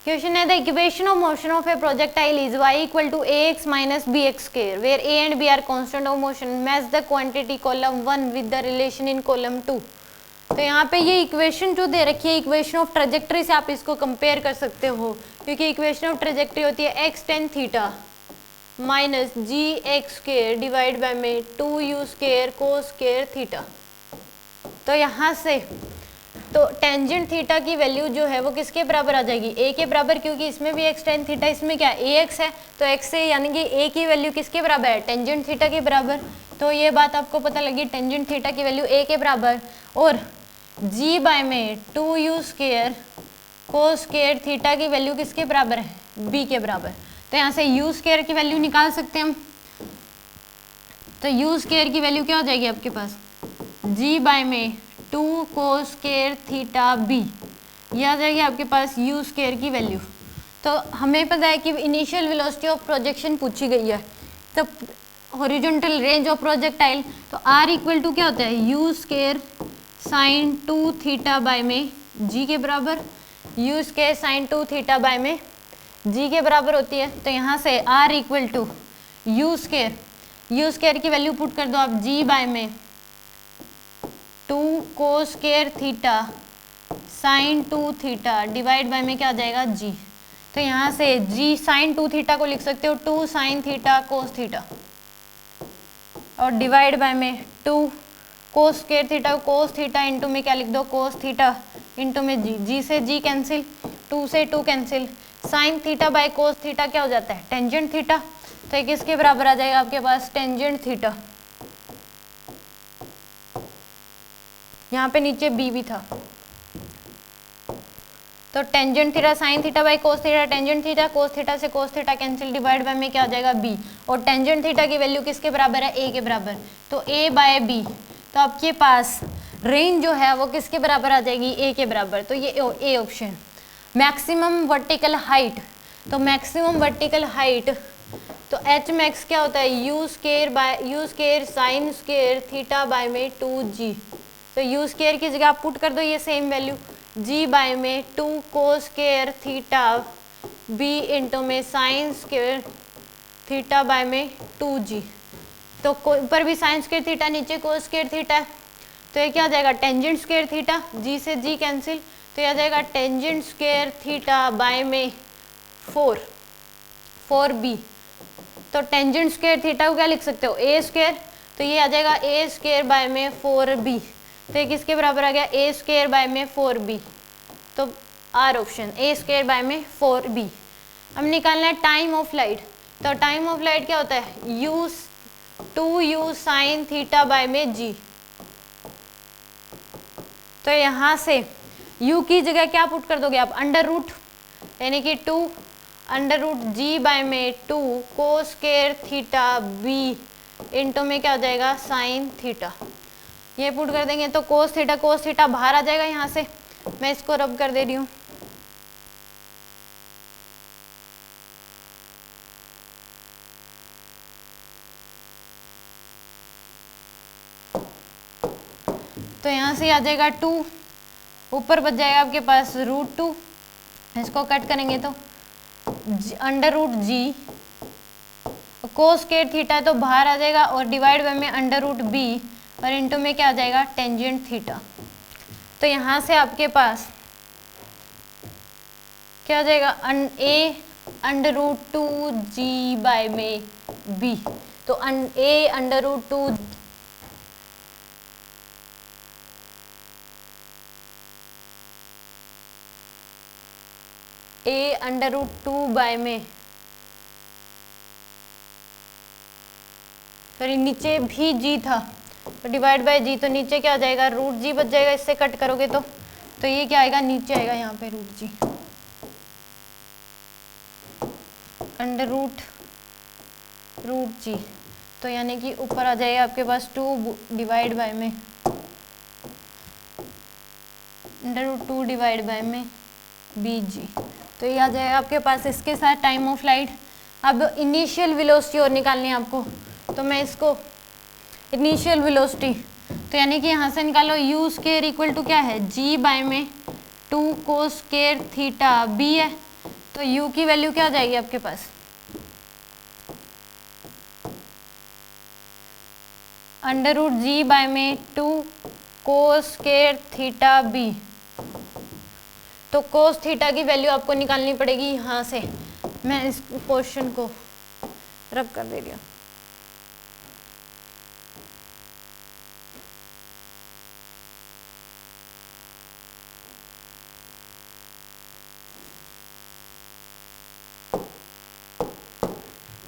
Question है the equation of motion of a projectile is y equal to ax minus bx square where a and b are constant of motion match the quantity column 1 with the relation in column 2। तो यहाँ पे ये equation जो दे रखी है equation of trajectory से आप इसको कंपेयर कर सकते हो, क्योंकि इक्वेशन ऑफ ट्रेजेक्टरी होती है x tan theta minus g x square divide by में 2u स्क्वायर कोस स्क्वायर थीटा। तो यहाँ से तो टेंजेंट थीटा की वैल्यू जो है वो किसके बराबर आ जाएगी, a के बराबर, क्योंकि इसमें भी x tan थीटा, इसमें क्या ax है, तो x से यानी कि a की वैल्यू किसके बराबर है, टेंजेंट थीटा के बराबर। तो ये बात आपको पता लगी, टेंजेंट थीटा की वैल्यू a के बराबर, और g बाय में 2u स्क्वायर कोस स्क्वायर थीटा की वैल्यू किसके बराबर है, b के बराबर। तो यहाँ से u स्क्वायर की वैल्यू निकाल सकते हैं हम। तो u स्क्वायर की वैल्यू क्या हो जाएगी आपके पास, g बाय में 2 कोस स्क्वायर थीटा b, ये आ जाएगी आपके पास u स्क्वायर की वैल्यू। तो हमें पता है कि इनिशियल वेलोसिटी ऑफ प्रोजेक्शन पूछी गई है, तो हॉरिजॉन्टल रेंज ऑफ प्रोजेक्टाइल, तो r इक्वल टू क्या होता है, u square sine 2 theta by में g के बराबर, u square sine 2 theta by में g के बराबर होती है। तो यहाँ से r equal to u square की वैल्यू पुट कर दो आप, g बाय में 2 cos square theta sine 2 theta divide by में क्या आ जाएगा g। तो यहाँ से g साइन 2 थीटा को लिख सकते हो 2 साइन थीटा कोस थीटा, और डिवाइड बाय में 2 cos square theta, cos theta into में क्या लिख दो, कोस थीटा इंटू में g से g कैंसिल, 2 से 2 cancel, sign theta by cos theta क्या हो जाता है, टेंजेंट थीटा। तो ये किसके बराबर आ जाएगा आपके पास, टेंजेंट थीटा। यहाँ पे नीचे b भी था, तो tangent theta sine theta by cos theta, tangent theta cos theta से cos theta cancel, divide by में क्या आ जाएगा b, और टेंजेंट थीटा की वैल्यू किसके बराबर है, a के बराबर, तो a बाय b। तो आपके पास रेंज जो है वो किसके बराबर आ जाएगी, a के बराबर। तो ये a option. Maximum vertical height, तो मैक्सिमम वर्टिकल हाइट, तो एच मैक्स क्या होता है, you square sine square theta by में 2g। तो यू स्क्वायर की जगह आप पुट कर दो ये सेम वैल्यू, g बाय में 2 cos square theta b into में साइन स्क्वायर थीटा बाय में 2g। तो ऊपर भी साइन स्क्वायर थीटा, नीचे कोस स्क्वायर थीटा है, तो ये क्या आ जाएगा, टेंजेंट स्क्वायर थीटा, g से g कैंसिल, तो ये आ जाएगा टेंजेंट स्क्वायर थीटा बाय में 4b। तो टेंजेंट स्क्वायर थीटा को क्या लिख सकते हो, a स्क्वायर, तो ये आ जाएगा a स्क्वायर बाय में 4b। तो ये किसके बराबर आ गया, a स्क्वायर बाय में 4b। तो r option, a square by में 4b। अब निकालना है टाइम ऑफ लाइट। तो टाइम ऑफ लाइट क्या होता है, u 2u sine theta by में g। तो यहाँ से u की जगह क्या पुट कर दोगे आप, अंडर रूट, यानी कि 2 अंडर रूट g बाय में 2 cos square theta b into में क्या हो जाएगा, साइन थीटा। ये पुट कर देंगे तो कोस थीटा बाहर आ जाएगा। यहाँ से मैं इसको रब कर दे रही हूँ, तो यहाँ से आ जाएगा 2, ऊपर बच जाएगा आपके पास √2, इसको कट करेंगे तो अंडर रूट जी, कोस स्क्वायर थीटा है तो बाहर आ जाएगा, और डिवाइड बाय में अंडर रूट b, और इंटू में क्या आ जाएगा, टेंजेंट थीटा। तो यहाँ से आपके पास क्या आ जाएगा, a under root 2g by में b। तो a under root 2 a under root 2 by में, सॉरी नीचे भी g था तो डिवाइड बाय g, तो नीचे क्या आ जाएगा, रूट g बच जाएगा, इससे कट करोगे तो ये क्या आएगा, नीचे आएगा यहाँ पे root g under root g। तो यानी कि ऊपर आ जाएगा आपके पास 2 डिवाइड बाय में अंडर रूट 2 डिवाइड बाय में bg। तो ये आ जाएगा आपके पास इसके साथ टाइम ऑफ लाइट। अब इनिशियल वेलोसिटी और निकालनी है आपको, तो मैं इसको इनिशियल वेलोसिटी, तो यानी कि यहाँ से निकालो u स्क्वायर इक्वल टू क्या है, g बाय में 2 कोस स्क्वायर थीटा b है, तो u की वैल्यू क्या आ जाएगी आपके पास, √g/में 2 cos स्क्वायर थीटा b। तो cos थीटा की वैल्यू आपको निकालनी पड़ेगी यहाँ से। मैं इस क्वेश्चन को रब कर दे रही हूँ।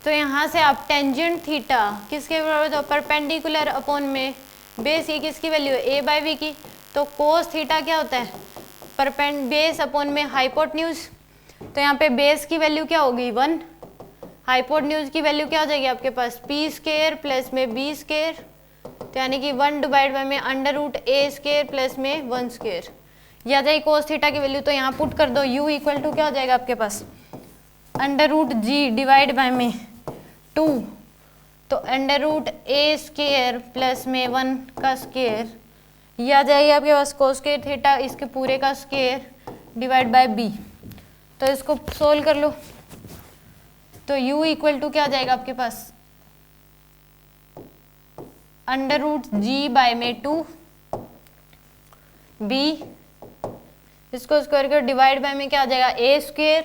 तो यहाँ से आप टेंजेंट थीटा किसके बराबर, तो परपेंडिकुलर अपॉन में बेस, ये किसकी वैल्यू है a/b की। तो कोस थीटा क्या होता है, बेस अपॉन में हाइपोटेन्यूज। तो यहाँ पे बेस की वैल्यू क्या होगी 1, हाइपोटेन्यूज की वैल्यू क्या हो जाएगी आपके पास p² प्लस में b²। तो यानी कि 1 डिवाइड बाय में √a² प्लस में 1²। या जाए कोस थीटा की वैल्यू, तो यहाँ पुट कर दो u इक्वल टू क्या हो जाएगा आपके पास √g डिवाइड बाय में 2, तो √a² प्लस में 1 का स्क्वायर, ये आ जाएगी आपके पास कोस स्क्वायर थीटा इसके पूरे का स्क्वायर डिवाइड बाय b। तो इसको सोल्व कर लो, तो u इक्वल टू क्या आ जाएगा आपके पास √g बाय में 2 b, इसको स्क्वायर कर डिवाइड बाय में क्या आ जाएगा a²।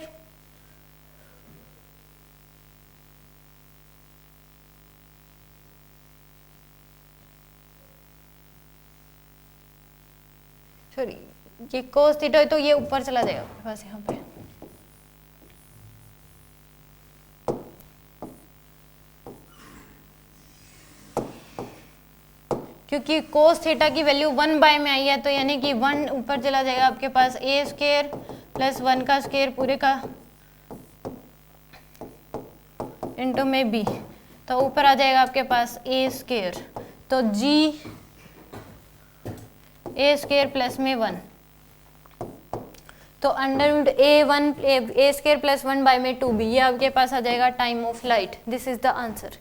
सॉरी, ये कोस थीटा है तो ये ऊपर चला जाएगा बस यहाँ पे। क्योंकि कोस थीटा की वैल्यू 1 बाय में आई है, तो यानी कि 1 ऊपर चला जाएगा आपके पास a² प्लस 1 का स्क्वायर पूरे का इंटू में b, तो ऊपर आ जाएगा आपके पास a²। तो g a² प्लस में 1, तो √a² प्लस 1 बाय में 2b, ये आपके पास आ जाएगा time of light. This is the answer.